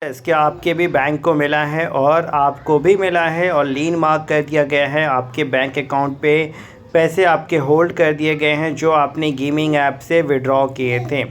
इसके आपके भी बैंक को मिला है और आपको भी मिला है और लीन मार्क कर दिया गया है। आपके बैंक अकाउंट पे पैसे आपके होल्ड कर दिए गए हैं जो आपने गेमिंग ऐप से विड्रॉ किए थे।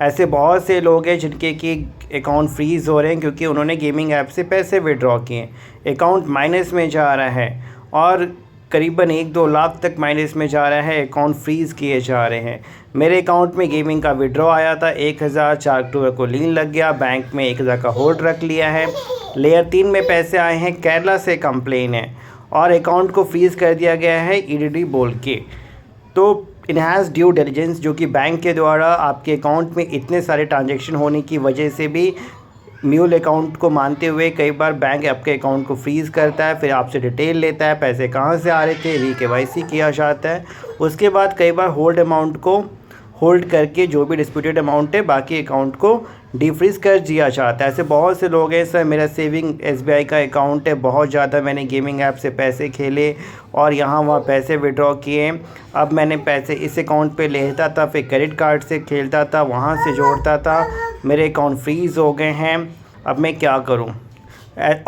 ऐसे बहुत से लोग हैं जिनके कि अकाउंट फ्रीज़ हो रहे हैं क्योंकि उन्होंने गेमिंग ऐप से पैसे विड्रॉ किए। अकाउंट माइनस में जा रहा है और करीबन 1-2 लाख तक माइनस में जा रहा है। अकाउंट फ्रीज़ किए जा रहे हैं। मेरे अकाउंट में गेमिंग का विड्रॉ आया था 1000, 4 अक्टूबर को लीन लग गया। बैंक में 1000 का होल्ड रख लिया है। लेयर 3 में पैसे आए हैं, केरला से कंप्लेन है और अकाउंट को फ्रीज़ कर दिया गया है ईडीडी बोल के। तो इनहैंस ड्यू डिलिजेंस जो कि बैंक के द्वारा आपके अकाउंट में इतने सारे ट्रांजैक्शन होने की वजह से भी म्यूल अकाउंट को मानते हुए कई बार बैंक आपके अकाउंट को फ्रीज़ करता है, फिर आपसे डिटेल लेता है, पैसे कहाँ से आ रहे थे, री-केवाईसी किया जाता है। उसके बाद कई बार होल्ड अमाउंट को होल्ड करके जो भी डिस्प्यूटेड अमाउंट है बाकी अकाउंट को डिफ्रीज़ कर दिया जाता है। ऐसे बहुत से लोग हैं। सर मेरा सेविंग एसबीआई का अकाउंट है, बहुत ज़्यादा मैंने गेमिंग ऐप से पैसे खेले और यहाँ वहाँ पैसे विड्रॉ किए। अब मैंने पैसे इस अकाउंट पे लेता था, फिर क्रेडिट कार्ड से खेलता था, वहाँ से जोड़ता था, मेरे अकाउंट फ्रीज़ हो गए हैं। अब मैं क्या करूँ?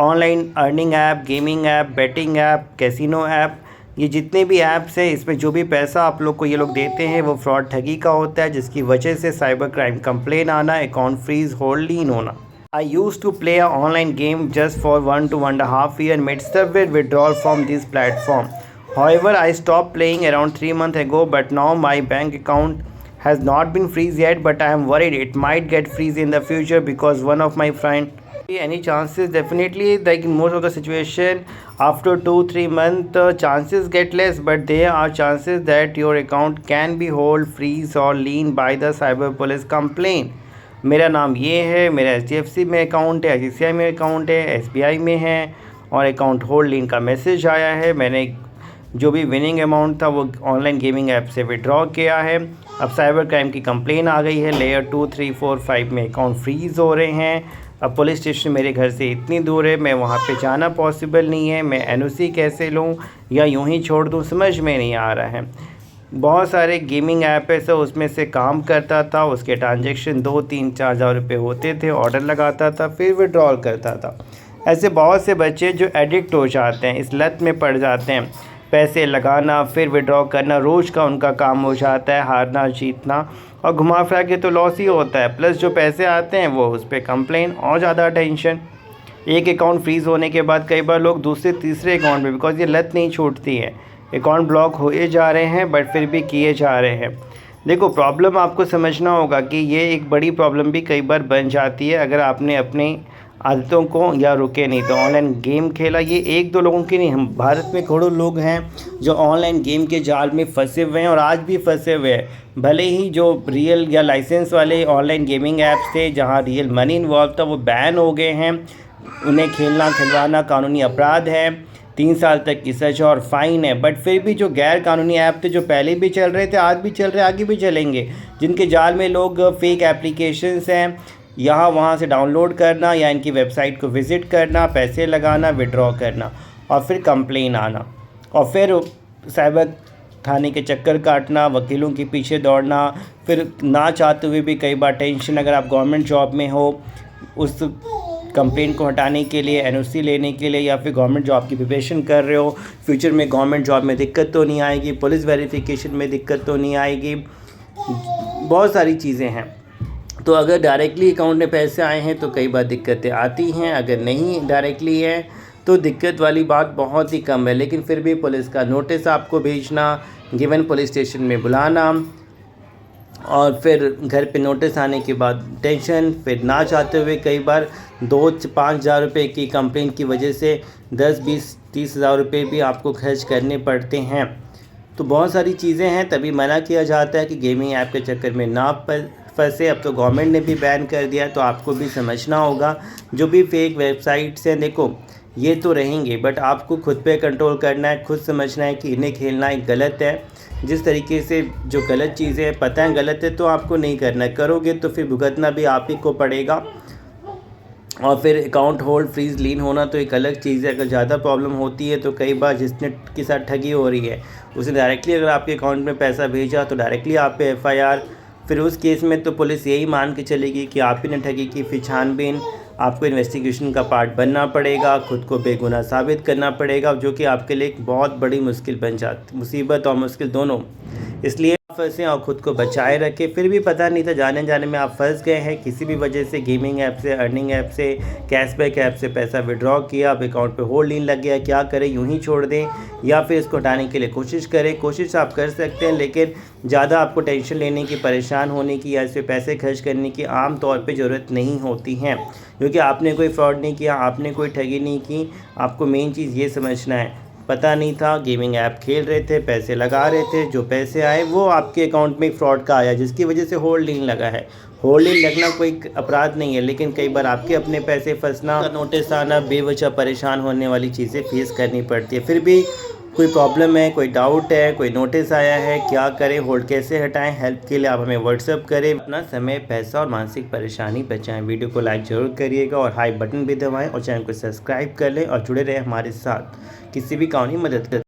Online earning app, gaming app, betting app, casino app, ये जितने भी ऐप्स हैं इसमें जो भी पैसा आप लोग को ये लोग देते हैं वो फ्रॉड ठगी का होता है, जिसकी वजह से साइबर क्राइम कंप्लेन आना, अकाउंट फ्रीज होल्ड लीन होना। I used to play an online game just for 1 to 1.5 year and made several withdrawals from this platform. However, I stopped playing around 3 months ago, but now my bank account has not been freeze yet, but I am worried it might get freeze in the future because one of my friend. Any chances? Definitely, like in most of the situation, after 2-3 months, the chances get less, but there are chances that your account can be hold, freeze or lien by the cyber police complaint. मेरा नाम ये है, मेरा HDFC में account है, ICICI में account है, SBI में है और अकाउंट होल्ड लीन का मैसेज आया है। मैंने जो भी विनिंग अमाउंट था वो ऑनलाइन गेमिंग ऐप से विड्रॉ किया है। अब साइबर क्राइम की कंप्लेन आ गई है। लेयर 2, 3, 4, 5 में अकाउंट फ्रीज़ हो रहे हैं। अब पुलिस स्टेशन मेरे घर से इतनी दूर है, मैं वहाँ पे जाना पॉसिबल नहीं है। मैं NOC कैसे लूँ या यूँ ही छोड़ दूँ, समझ में नहीं आ रहा है। बहुत सारे गेमिंग ऐप है, सो उसमें से काम करता था, उसके ट्रांजैक्शन 2-3-4 हज़ार रुपये होते थे, ऑर्डर लगाता था, फिर विड्रॉल करता था। ऐसे बहुत से बच्चे जो एडिक्ट हो जाते हैं, इस लत में पड़ जाते हैं, पैसे लगाना फिर विड्रॉ करना रोज़ का उनका काम हो जाता है, हारना जीतना और घुमा फिरा के तो लॉस ही होता है। प्लस जो पैसे आते हैं वो उस पर कंप्लेन और ज़्यादा टेंशन। एक अकाउंट फ्रीज़ होने के बाद कई बार लोग दूसरे तीसरे अकाउंट में, बिकॉज ये लत नहीं छूटती है, अकाउंट ब्लॉक होए जा रहे हैं बट फिर भी किए जा रहे हैं। देखो प्रॉब्लम आपको समझना होगा कि ये एक बड़ी प्रॉब्लम भी कई बार बन जाती है अगर आपने अपनी आदतों को या रुके नहीं तो। ऑनलाइन गेम खेला, ये 1-2 लोगों की नहीं, हम भारत में करोड़ों लोग हैं जो ऑनलाइन गेम के जाल में फंसे हुए हैं और आज भी फंसे हुए हैं। भले ही जो रियल या लाइसेंस वाले ऑनलाइन गेमिंग ऐप्स थे जहां रियल मनी इन्वॉल्व था वो बैन हो गए हैं, उन्हें खेलना खिलवाना कानूनी अपराध है, 3 साल तक की सज़ा और फ़ाइन है। बट फिर भी जो गैर कानूनी ऐप थे जो पहले भी चल रहे थे, आज भी चल रहे, आगे भी चलेंगे, जिनके जाल में लोग फेक एप्लीकेशंस हैं, यहाँ वहाँ से डाउनलोड करना या इनकी वेबसाइट को विज़िट करना, पैसे लगाना, विड्रॉ करना और फिर कंप्लेन आना और फिर साइबर थाने के चक्कर काटना, वकीलों के पीछे दौड़ना, फिर ना चाहते हुए भी कई बार टेंशन। अगर आप गवर्नमेंट जॉब में हो, उस कंप्लेन को हटाने के लिए, NOC लेने के लिए, या फिर गवर्नमेंट जॉब की प्रिपरेशन कर रहे हो, फ्यूचर में गवर्नमेंट जॉब में दिक्कत तो नहीं आएगी, पुलिस वेरिफिकेशन में दिक्कत तो नहीं आएगी, बहुत सारी चीज़ें हैं। तो अगर डायरेक्टली अकाउंट में पैसे आए हैं तो कई बार दिक्कतें आती हैं, अगर नहीं डायरेक्टली है तो दिक्कत वाली बात बहुत ही कम है। लेकिन फिर भी पुलिस का नोटिस आपको भेजना, गिवन पुलिस स्टेशन में बुलाना और फिर घर पे नोटिस आने के बाद टेंशन, फिर ना चाहते हुए कई बार 2-5 हज़ार रुपये की कंप्लेन की वजह से 10-20-30 हज़ार रुपये भी आपको खर्च करने पड़ते हैं। तो बहुत सारी चीज़ें हैं, तभी मना किया जाता है कि गेमिंग ऐप के चक्कर में ना फंसे। अब तो गवर्नमेंट ने भी बैन कर दिया, तो आपको भी समझना होगा जो भी फेक वेबसाइट्स हैं, देखो ये तो रहेंगे बट आपको खुद पे कंट्रोल करना है, खुद समझना है कि इन्हें खेलना एक गलत है। जिस तरीके से जो गलत चीज़ें हैं, पता है गलत है तो आपको नहीं करना, करोगे तो फिर भुगतना भी आप ही को पड़ेगा। और फिर अकाउंट होल्ड फ्रीज लीन होना तो एक अलग चीज़ है। अगर ज़्यादा प्रॉब्लम होती है तो कई बार जिसने के साथ ठगी हो रही है उसने डायरेक्टली अगर आपके अकाउंट में पैसा भेजा तो डायरेक्टली आप पे FIR, फिर उस केस में तो पुलिस यही मान के चलेगी कि आप ही ने ठगी की, फिर छानबीन आपको इन्वेस्टिगेशन का पार्ट बनना पड़ेगा, खुद को बेगुनाह साबित करना पड़ेगा, जो कि आपके लिए एक बहुत बड़ी मुश्किल बन जाती, मुसीबत और मुश्किल दोनों। इसलिए फंसे और ख़ुद को बचाए रखें। फिर भी पता नहीं था, जाने जाने में आप फंस गए हैं किसी भी वजह से, गेमिंग ऐप से, अर्निंग ऐप से, कैशबैक ऐप से पैसा विड्रॉ किया, अब अकाउंट पे होल्ड नहीं लग गया, क्या करें, यूं ही छोड़ दें या फिर इसको हटाने के लिए कोशिश करें। कोशिश आप कर सकते हैं, लेकिन ज़्यादा आपको टेंशन लेने की, परेशान होने की या इस पर पैसे खर्च करने की आम तौर पर ज़रूरत नहीं होती है, क्योंकि आपने कोई फ्रॉड नहीं किया, आपने कोई ठगी नहीं की। आपको मेन चीज़ ये समझना है, पता नहीं था, गेमिंग ऐप खेल रहे थे, पैसे लगा रहे थे, जो पैसे आए वो आपके अकाउंट में फ्रॉड का आया, जिसकी वजह से होल्ड नहीं लगा है। होल्ड नहीं लगना कोई अपराध नहीं है, लेकिन कई बार आपके अपने पैसे फंसना, नोटिस आना, बेवजह परेशान होने वाली चीज़ें फेस करनी पड़ती है। फिर भी कोई प्रॉब्लम है, कोई डाउट है, कोई नोटिस आया है, क्या करें, होल्ड कैसे हटाएं, हेल्प के लिए आप हमें व्हाट्सअप करें। अपना समय, पैसा और मानसिक परेशानी बचाएं। वीडियो को लाइक ज़रूर करिएगा और हाई बटन भी दबाएं और चैनल को सब्सक्राइब कर लें और जुड़े रहें हमारे साथ, किसी भी कानूनी मदद कर।